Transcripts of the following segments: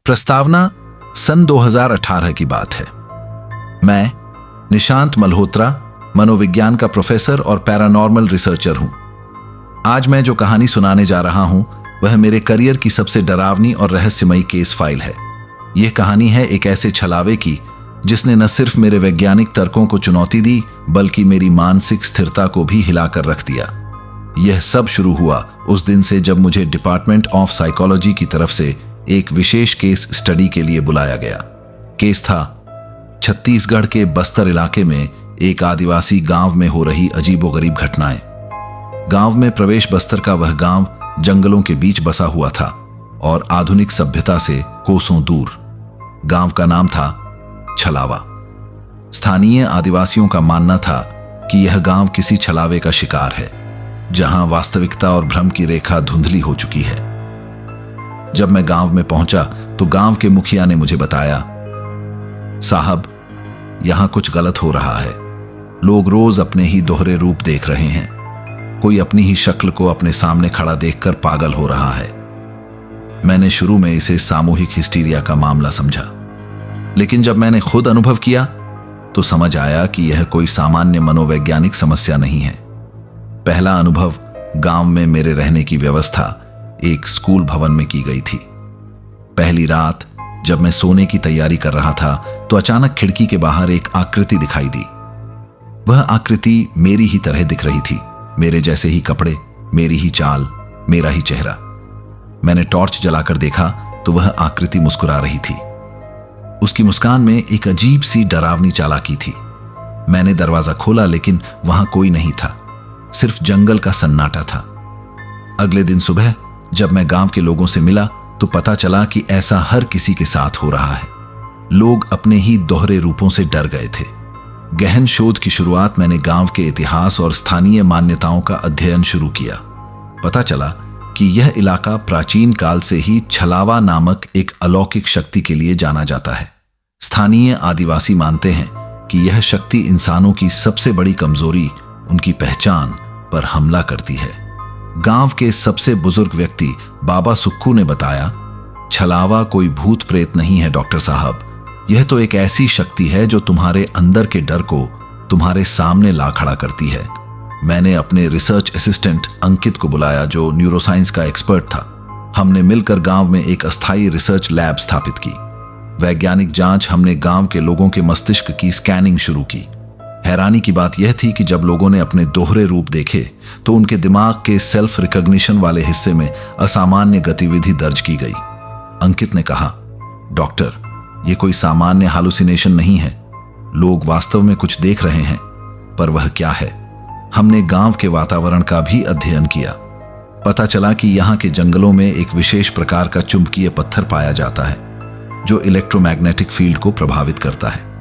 प्रस्तावना सन 2018 की बात है। मैं निशांत मल्होत्रा मनोविज्ञान का प्रोफेसर और पैरानॉर्मल रिसर्चर हूं। आज मैं जो कहानी सुनाने जा रहा हूं वह मेरे करियर की सबसे डरावनी और रहस्यमयी केस फाइल है। यह कहानी है एक ऐसे छलावे की जिसने न सिर्फ मेरे वैज्ञानिक तर्कों को चुनौती दी बल्कि मेरी मानसिक स्थिरता को भी हिलाकर रख दिया। यह सब शुरू हुआ उस दिन से जब मुझे डिपार्टमेंट ऑफ साइकोलॉजी की तरफ से एक विशेष केस स्टडी के लिए बुलाया गया। केस था छत्तीसगढ़ के बस्तर इलाके में एक आदिवासी गांव में हो रही अजीबोगरीब घटनाएं। गांव में प्रवेश बस्तर का वह गांव जंगलों के बीच बसा हुआ था और आधुनिक सभ्यता से कोसों दूर। गांव का नाम था छलावा। स्थानीय आदिवासियों का मानना था कि यह गांव किसी छलावे का शिकार है, जहां वास्तविकता और भ्रम की रेखा धुंधली हो चुकी है। जब मैं गांव में पहुंचा तो गांव के मुखिया ने मुझे बताया, साहब, यहां कुछ गलत हो रहा है। लोग रोज अपने ही दोहरे रूप देख रहे हैं। कोई अपनी ही शक्ल को अपने सामने खड़ा देखकर पागल हो रहा है। मैंने शुरू में इसे सामूहिक हिस्टीरिया का मामला समझा, लेकिन जब मैंने खुद अनुभव किया तो समझ आया कि यह कोई सामान्य मनोवैज्ञानिक समस्या नहीं है। पहला अनुभव गांव में मेरे रहने की व्यवस्था एक स्कूल भवन में की गई थी। पहली रात जब मैं सोने की तैयारी कर रहा था तो अचानक खिड़की के बाहर एक आकृति दिखाई दी। वह आकृति मेरी ही तरह दिख रही थी, मेरे जैसे ही कपड़े, मेरी ही चाल, मेरा ही चेहरा। मैंने टॉर्च जलाकर देखा तो वह आकृति मुस्कुरा रही थी। उसकी मुस्कान में एक अजीब सी डरावनी चालाकी थी। मैंने दरवाजा खोला लेकिन वहां कोई नहीं था, सिर्फ जंगल का सन्नाटा था। अगले दिन सुबह जब मैं गांव के लोगों से मिला तो पता चला कि ऐसा हर किसी के साथ हो रहा है। लोग अपने ही दोहरे रूपों से डर गए थे। गहन शोध की शुरुआत मैंने गांव के इतिहास और स्थानीय मान्यताओं का अध्ययन शुरू किया। पता चला कि यह इलाका प्राचीन काल से ही छलावा नामक एक अलौकिक शक्ति के लिए जाना जाता है। स्थानीय आदिवासी मानते हैं कि यह शक्ति इंसानों की सबसे बड़ी कमजोरी, उनकी पहचान पर हमला करती है। गांव के सबसे बुजुर्ग व्यक्ति बाबा सुक्खू ने बताया, छलावा कोई भूत प्रेत नहीं है डॉक्टर साहब, यह तो एक ऐसी शक्ति है जो तुम्हारे अंदर के डर को तुम्हारे सामने ला खड़ा करती है। मैंने अपने रिसर्च असिस्टेंट अंकित को बुलाया जो न्यूरोसाइंस का एक्सपर्ट था। हमने मिलकर गांव में एक अस्थायी रिसर्च लैब स्थापित की। वैज्ञानिक जांच हमने गांव के लोगों के मस्तिष्क की स्कैनिंग शुरू की। हैरानी की बात यह थी कि जब लोगों ने अपने दोहरे रूप देखे तो उनके दिमाग के सेल्फ रिकॉग्निशन वाले हिस्से में असामान्य गतिविधि दर्ज की गई। अंकित ने कहा, डॉक्टर, यह कोई सामान्य हालुसिनेशन नहीं है। लोग वास्तव में कुछ देख रहे हैं, पर वह क्या है? हमने गांव के वातावरण का भी अध्ययन किया। पता चला कि यहाँ के जंगलों में एक विशेष प्रकार का चुंबकीय पत्थर पाया जाता है जो इलेक्ट्रोमैग्नेटिक फील्ड को प्रभावित करता है।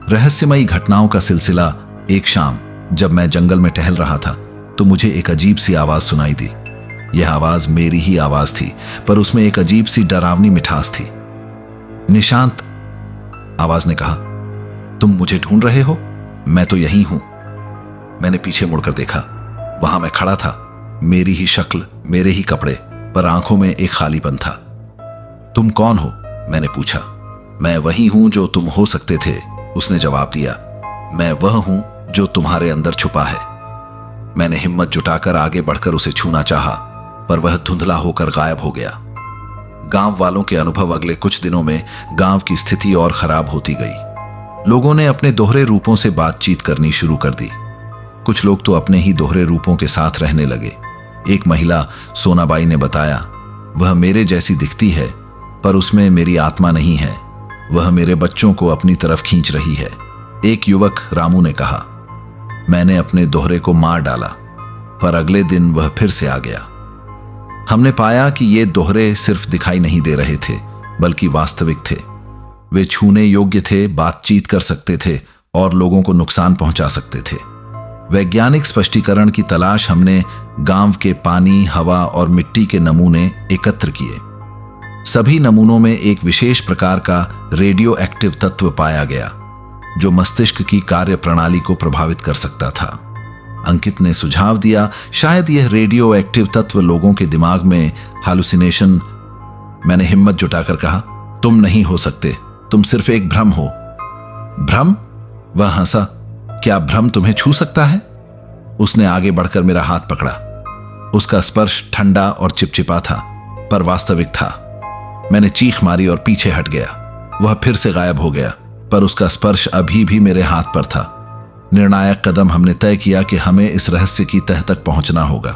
रहस्यमयी घटनाओं का सिलसिला। एक शाम जब मैं जंगल में टहल रहा था तो मुझे एक अजीब सी आवाज सुनाई दी। यह आवाज मेरी ही आवाज थी, पर उसमें एक अजीब सी डरावनी मिठास थी। निशांत, आवाज ने कहा, तुम मुझे ढूंढ रहे हो? मैं तो यहीं हूं। मैंने पीछे मुड़कर देखा। वहां मैं खड़ा था, मेरी ही शक्ल, मेरे ही कपड़े, पर आंखों में एक खालीपन था। तुम कौन हो? मैंने पूछा। मैं वही हूं जो तुम हो सकते थे, उसने जवाब दिया। मैं वह हूं जो तुम्हारे अंदर छुपा है। मैंने हिम्मत जुटाकर आगे बढ़कर उसे छूना चाहा, पर वह धुंधला होकर गायब हो गया। गांव वालों के अनुभव अगले कुछ दिनों में गांव की स्थिति और खराब होती गई। लोगों ने अपने दोहरे रूपों से बातचीत करनी शुरू कर दी। कुछ लोग तो अपने ही दोहरे रूपों के साथ रहने लगे। एक महिला सोनाबाई ने बताया, वह मेरे जैसी दिखती है, पर उसमें मेरी आत्मा नहीं है। वह मेरे बच्चों को अपनी तरफ खींच रही है। एक युवक रामू ने कहा, मैंने अपने दोहरे को मार डाला, पर अगले दिन वह फिर से आ गया। हमने पाया कि ये दोहरे सिर्फ दिखाई नहीं दे रहे थे, बल्कि वास्तविक थे। वे छूने योग्य थे, बातचीत कर सकते थे और लोगों को नुकसान पहुंचा सकते थे। वैज्ञानिक स्पष्टीकरण की तलाश हमने गांव के पानी, हवा और मिट्टी के नमूने एकत्र किए। सभी नमूनों में एक विशेष प्रकार का रेडियो एक्टिव तत्व पाया गया जो मस्तिष्क की कार्य प्रणाली को प्रभावित कर सकता था। अंकित ने सुझाव दिया, शायद यह रेडियो एक्टिव तत्व लोगों के दिमाग में हालुसिनेशन। मैंने हिम्मत जुटाकर कहा, तुम नहीं हो सकते, तुम सिर्फ एक भ्रम हो। भ्रम? वह हंसा। क्या भ्रम तुम्हें छू सकता है? उसने आगे बढ़कर मेरा हाथ पकड़ा। उसका स्पर्श ठंडा और चिपचिपा था, पर वास्तविक था। मैंने चीख मारी और पीछे हट गया। वह फिर से गायब हो गया, पर उसका स्पर्श अभी भी मेरे हाथ पर था। निर्णायक कदम हमने तय किया कि हमें इस रहस्य की तह तक पहुंचना होगा।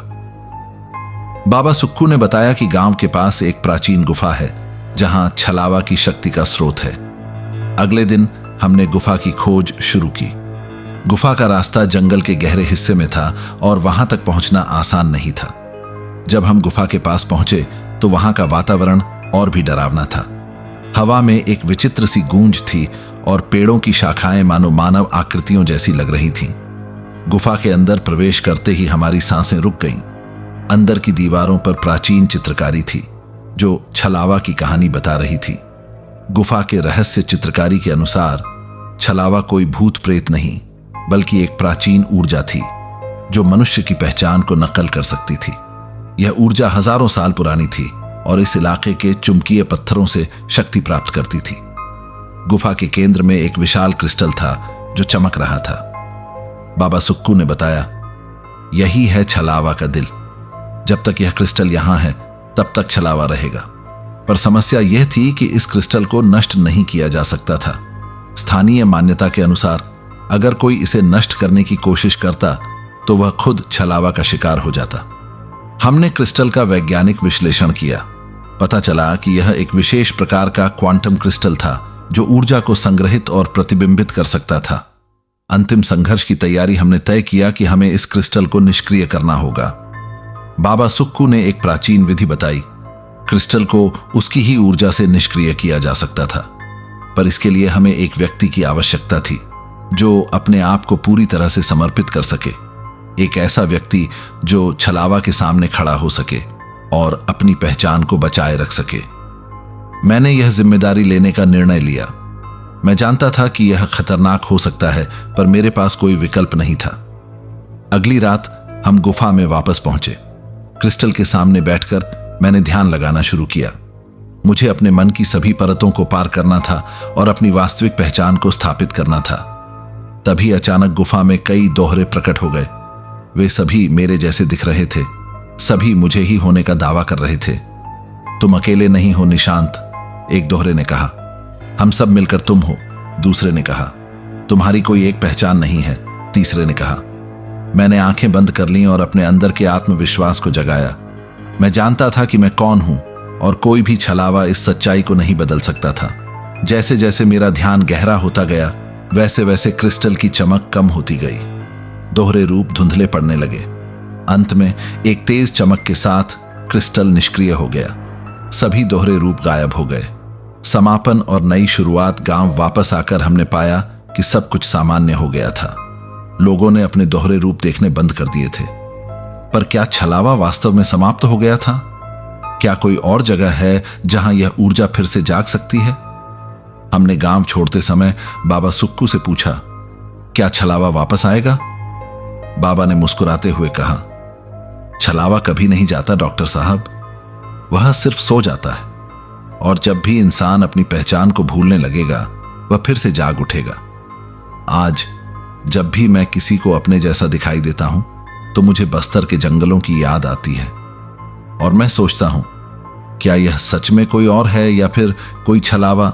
बाबा सुक्कू ने बताया कि गांव के पास एक प्राचीन गुफा है जहां छलावा की शक्ति का स्रोत है। अगले दिन हमने गुफा की खोज शुरू की। गुफा का रास्ता जंगल के गहरे हिस्से में था और वहां तक पहुंचना आसान नहीं था। जब हम गुफा के पास पहुंचे तो वहां का वातावरण और भी डरावना था। हवा में एक विचित्र सी गूंज थी और पेड़ों की शाखाएं मानो मानव आकृतियों जैसी लग रही थीं। गुफा के अंदर प्रवेश करते ही हमारी सांसें रुक गईं। अंदर की दीवारों पर प्राचीन चित्रकारी थी जो छलावा की कहानी बता रही थी। गुफा के रहस्य चित्रकारी के अनुसार छलावा कोई भूत प्रेत नहीं, बल्कि एक प्राचीन ऊर्जा थी जो मनुष्य की पहचान को नकल कर सकती थी। यह ऊर्जा हजारों साल पुरानी थी और इस इलाके के चुंबकीय पत्थरों से शक्ति प्राप्त करती थी। गुफा के केंद्र में एक विशाल क्रिस्टल था जो चमक रहा था। बाबा सुक्कू ने बताया, यही है छलावा का दिल। जब तक यह क्रिस्टल यहां है तब तक छलावा रहेगा। पर समस्या यह थी कि इस क्रिस्टल को नष्ट नहीं किया जा सकता था। स्थानीय मान्यता के अनुसार अगर कोई इसे नष्ट करने की कोशिश करता तो वह खुद छलावा का शिकार हो जाता। हमने क्रिस्टल का वैज्ञानिक विश्लेषण किया। पता चला कि यह एक विशेष प्रकार का क्वांटम क्रिस्टल था जो ऊर्जा को संग्रहित और प्रतिबिंबित कर सकता था। अंतिम संघर्ष की तैयारी हमने तय किया कि हमें इस क्रिस्टल को निष्क्रिय करना होगा। बाबा सुक्कू ने एक प्राचीन विधि बताई। क्रिस्टल को उसकी ही ऊर्जा से निष्क्रिय किया जा सकता था, पर इसके लिए हमें एक व्यक्ति की आवश्यकता थी जो अपने आप को पूरी तरह से समर्पित कर सके। एक ऐसा व्यक्ति जो छलावा के सामने खड़ा हो सके और अपनी पहचान को बचाए रख सके। मैंने यह जिम्मेदारी लेने का निर्णय लिया। मैं जानता था कि यह खतरनाक हो सकता है, पर मेरे पास कोई विकल्प नहीं था। अगली रात हम गुफा में वापस पहुंचे। क्रिस्टल के सामने बैठकर मैंने ध्यान लगाना शुरू किया। मुझे अपने मन की सभी परतों को पार करना था और अपनी वास्तविक पहचान को स्थापित करना था। तभी अचानक गुफा में कई दोहरे प्रकट हो गए। वे सभी मेरे जैसे दिख रहे थे। सभी मुझे ही होने का दावा कर रहे थे। तुम अकेले नहीं हो निशांत, एक दोहरे ने कहा। हम सब मिलकर तुम हो, दूसरे ने कहा। तुम्हारी कोई एक पहचान नहीं है, तीसरे ने कहा। मैंने आंखें बंद कर लीं और अपने अंदर के आत्मविश्वास को जगाया। मैं जानता था कि मैं कौन हूं और कोई भी छलावा इस सच्चाई को नहीं बदल सकता था। जैसे जैसे मेरा ध्यान गहरा होता गया, वैसे वैसे क्रिस्टल की चमक कम होती गई। दोहरे रूप धुंधले पड़ने लगे। अंत में एक तेज चमक के साथ क्रिस्टल निष्क्रिय हो गया। सभी दोहरे रूप गायब हो गए। समापन और नई शुरुआत गांव वापस आकर हमने पाया कि सब कुछ सामान्य हो गया था। लोगों ने अपने दोहरे रूप देखने बंद कर दिए थे। पर क्या छलावा वास्तव में समाप्त हो गया था? क्या कोई और जगह है जहां यह ऊर्जा फिर से जाग सकती है? हमने गांव छोड़ते समय बाबा सुक्कू से पूछा, क्या छलावा वापस आएगा? बाबा ने मुस्कुराते हुए कहा, छलावा कभी नहीं जाता डॉक्टर साहब, वह सिर्फ सो जाता है। और जब भी इंसान अपनी पहचान को भूलने लगेगा, वह फिर से जाग उठेगा। आज जब भी मैं किसी को अपने जैसा दिखाई देता हूं तो मुझे बस्तर के जंगलों की याद आती है और मैं सोचता हूं, क्या यह सच में कोई और है या फिर कोई छलावा?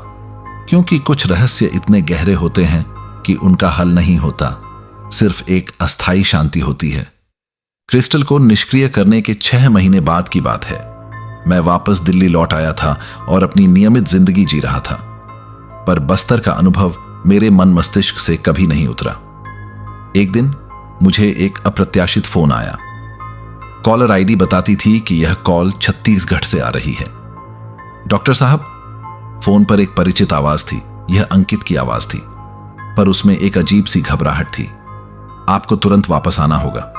क्योंकि कुछ रहस्य इतने गहरे होते हैं कि उनका हल नहीं होता, सिर्फ एक अस्थायी शांति होती है। क्रिस्टल को निष्क्रिय करने के 6 महीने बाद की बात है। मैं वापस दिल्ली लौट आया था और अपनी नियमित जिंदगी जी रहा था, पर बस्तर का अनुभव मेरे मन मस्तिष्क से कभी नहीं उतरा। एक दिन मुझे एक अप्रत्याशित फोन आया। कॉलर आईडी बताती थी कि यह कॉल छत्तीसगढ़ से आ रही है। डॉक्टर साहब, फोन पर एक परिचित आवाज थी। यह अंकित की आवाज थी, पर उसमें एक अजीब सी घबराहट थी। आपको तुरंत वापस आना होगा,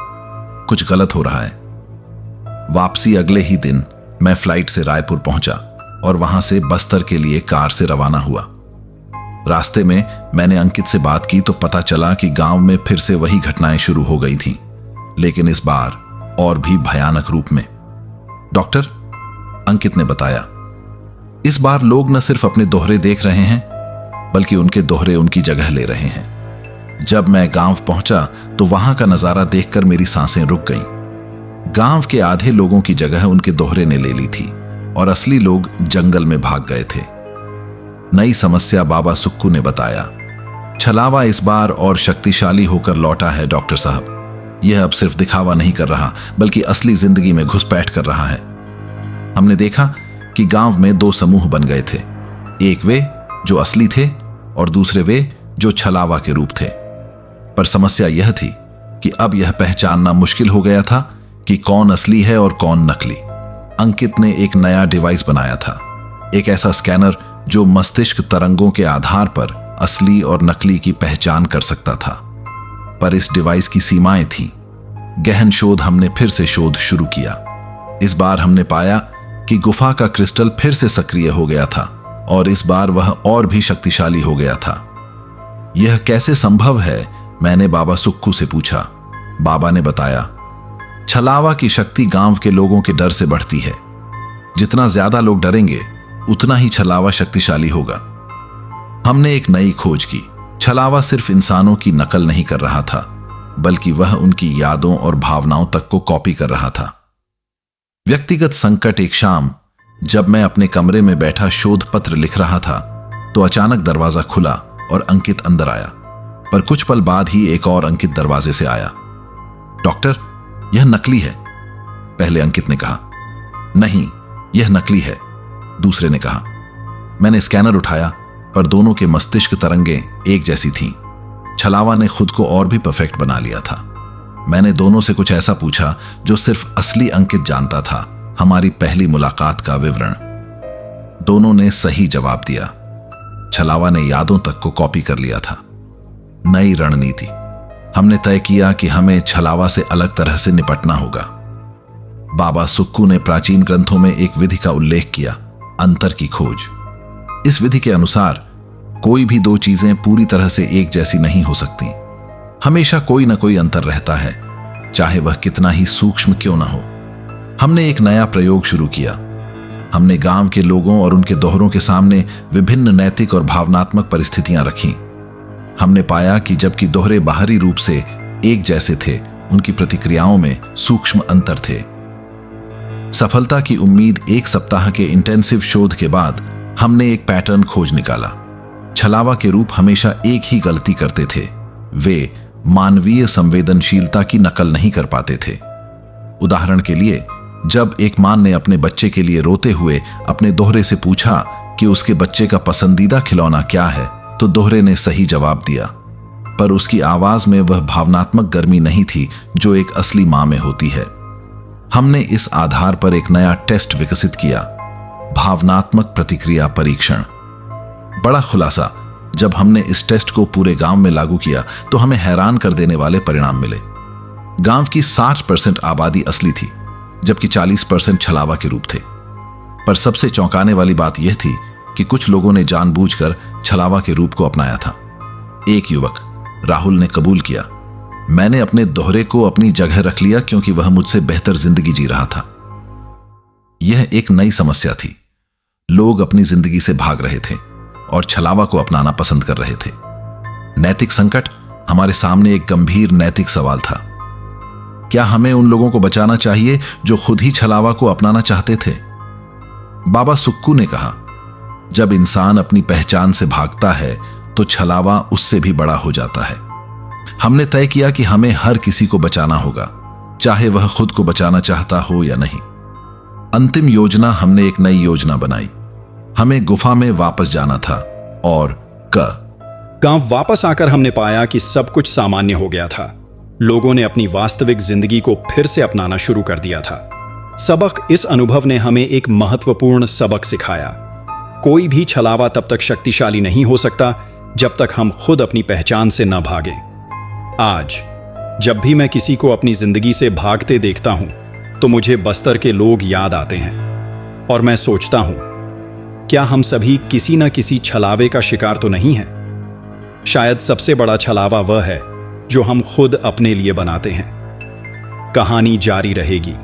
कुछ गलत हो रहा है। वापसी अगले ही दिन मैं फ्लाइट से रायपुर पहुंचा और वहां से बस्तर के लिए कार से रवाना हुआ। रास्ते में मैंने अंकित से बात की तो पता चला कि गांव में फिर से वही घटनाएं शुरू हो गई थीं, लेकिन इस बार और भी भयानक रूप में। डॉक्टर, अंकित ने बताया, इस बार लोग न सिर्फ अपने दोहरे देख रहे हैं, बल्कि उनके दोहरे उनकी जगह ले रहे हैं। जब मैं गांव पहुंचा तो वहां का नजारा देखकर मेरी सांसें रुक गईं। गांव के आधे लोगों की जगह उनके दोहरे ने ले ली थी और असली लोग जंगल में भाग गए थे। नई समस्या बाबा सुक्कू ने बताया। छलावा इस बार और शक्तिशाली होकर लौटा है डॉक्टर साहब। यह अब सिर्फ दिखावा नहीं कर रहा, बल्कि असली जिंदगी में घुसपैठ कर रहा है। हमने देखा कि गांव में दो समूह बन गए थे, एक वे जो असली थे और दूसरे वे जो छलावा के रूप थे। पर समस्या यह थी कि अब यह पहचानना मुश्किल हो गया था कि कौन असली है और कौन नकली। अंकित ने एक नया डिवाइस बनाया था, एक ऐसा स्कैनर जो मस्तिष्क तरंगों के आधार पर असली और नकली की पहचान कर सकता था। पर इस डिवाइस की सीमाएं थीं। गहन शोध हमने फिर से शोध शुरू किया। इस बार हमने पाया कि गुफा का क्रिस्टल फिर से सक्रिय हो गया था और इस बार वह और भी शक्तिशाली हो गया था। यह कैसे संभव है, मैंने बाबा सुक्कू से पूछा। बाबा ने बताया, छलावा की शक्ति गांव के लोगों के डर से बढ़ती है। जितना ज्यादा लोग डरेंगे उतना ही छलावा शक्तिशाली होगा। हमने एक नई खोज की। छलावा सिर्फ इंसानों की नकल नहीं कर रहा था, बल्कि वह उनकी यादों और भावनाओं तक को कॉपी कर रहा था। व्यक्तिगत संकट। एक शाम जब मैं अपने कमरे में बैठा शोध पत्र लिख रहा था तो अचानक दरवाजा खुला और अंकित अंदर आया। पर कुछ पल बाद ही एक और अंकित दरवाजे से आया। डॉक्टर, यह नकली है, पहले अंकित ने कहा। नहीं, यह नकली है, दूसरे ने कहा। मैंने स्कैनर उठाया, पर दोनों के मस्तिष्क तरंगें एक जैसी थीं। छलावा ने खुद को और भी परफेक्ट बना लिया था। मैंने दोनों से कुछ ऐसा पूछा जो सिर्फ असली अंकित जानता था, हमारी पहली मुलाकात का विवरण। दोनों ने सही जवाब दिया। छलावा ने यादों तक को कॉपी कर लिया था। नई रणनीति। हमने तय किया कि हमें छलावा से अलग तरह से निपटना होगा। बाबा सुक्कू ने प्राचीन ग्रंथों में एक विधि का उल्लेख किया, अंतर की खोज। इस विधि के अनुसार कोई भी दो चीजें पूरी तरह से एक जैसी नहीं हो सकती। हमेशा कोई ना कोई अंतर रहता है, चाहे वह कितना ही सूक्ष्म क्यों ना हो। हमने एक नया प्रयोग शुरू किया। हमने गांव के लोगों और उनके दोहरों के सामने विभिन्न नैतिक और भावनात्मक परिस्थितियां रखीं। हमने पाया कि जबकि दोहरे बाहरी रूप से एक जैसे थे, उनकी प्रतिक्रियाओं में सूक्ष्म अंतर थे। सफलता की उम्मीद। एक सप्ताह के इंटेंसिव शोध के बाद हमने एक पैटर्न खोज निकाला। छलावा के रूप हमेशा एक ही गलती करते थे, वे मानवीय संवेदनशीलता की नकल नहीं कर पाते थे। उदाहरण के लिए, जब एक मां ने अपने बच्चे के लिए रोते हुए अपने दोहरे से पूछा कि उसके बच्चे का पसंदीदा खिलौना क्या है, तो दोहरे ने सही जवाब दिया, पर उसकी आवाज में वह भावनात्मक गर्मी नहीं थी जो एक असली मां में होती है। हमने इस आधार पर एक नया टेस्ट विकसित किया, भावनात्मक प्रतिक्रिया परीक्षण। बड़ा खुलासा। जब हमने इस टेस्ट को पूरे गांव में लागू किया तो हमें हैरान कर देने वाले परिणाम मिले। गांव की 60% आबादी असली थी, जबकि 40% छलावा के रूप थे। पर सबसे चौंकाने वाली बात यह थी कि कुछ लोगों ने जानबूझकर छलावा के रूप को अपनाया था। एक युवक राहुल ने कबूल किया, मैंने अपने दोहरे को अपनी जगह रख लिया क्योंकि वह मुझसे बेहतर जिंदगी जी रहा था। यह एक नई समस्या थी। लोग अपनी जिंदगी से भाग रहे थे और छलावा को अपनाना पसंद कर रहे थे। नैतिक संकट। हमारे सामने एक गंभीर नैतिक सवाल था। क्या हमें उन लोगों को बचाना चाहिए जो खुद ही छलावा को अपनाना चाहते थे? बाबा सुक्कू ने कहा, जब इंसान अपनी पहचान से भागता है तो छलावा उससे भी बड़ा हो जाता है। हमने तय किया कि हमें हर किसी को बचाना होगा, चाहे वह खुद को बचाना चाहता हो या नहीं। अंतिम योजना। हमने एक नई योजना बनाई। हमें गुफा में वापस जाना था और गांव वापस आकर हमने पाया कि सब कुछ सामान्य हो गया था। लोगों ने अपनी वास्तविक जिंदगी को फिर से अपनाना शुरू कर दिया था। सबक। इस अनुभव ने हमें एक महत्वपूर्ण सबक सिखाया। कोई भी छलावा तब तक शक्तिशाली नहीं हो सकता जब तक हम खुद अपनी पहचान से न भागें। आज जब भी मैं किसी को अपनी जिंदगी से भागते देखता हूं तो मुझे बस्तर के लोग याद आते हैं और मैं सोचता हूं, क्या हम सभी किसी न किसी छलावे का शिकार तो नहीं हैं? शायद सबसे बड़ा छलावा वह है जो हम खुद अपने लिए बनाते हैं। कहानी जारी रहेगी।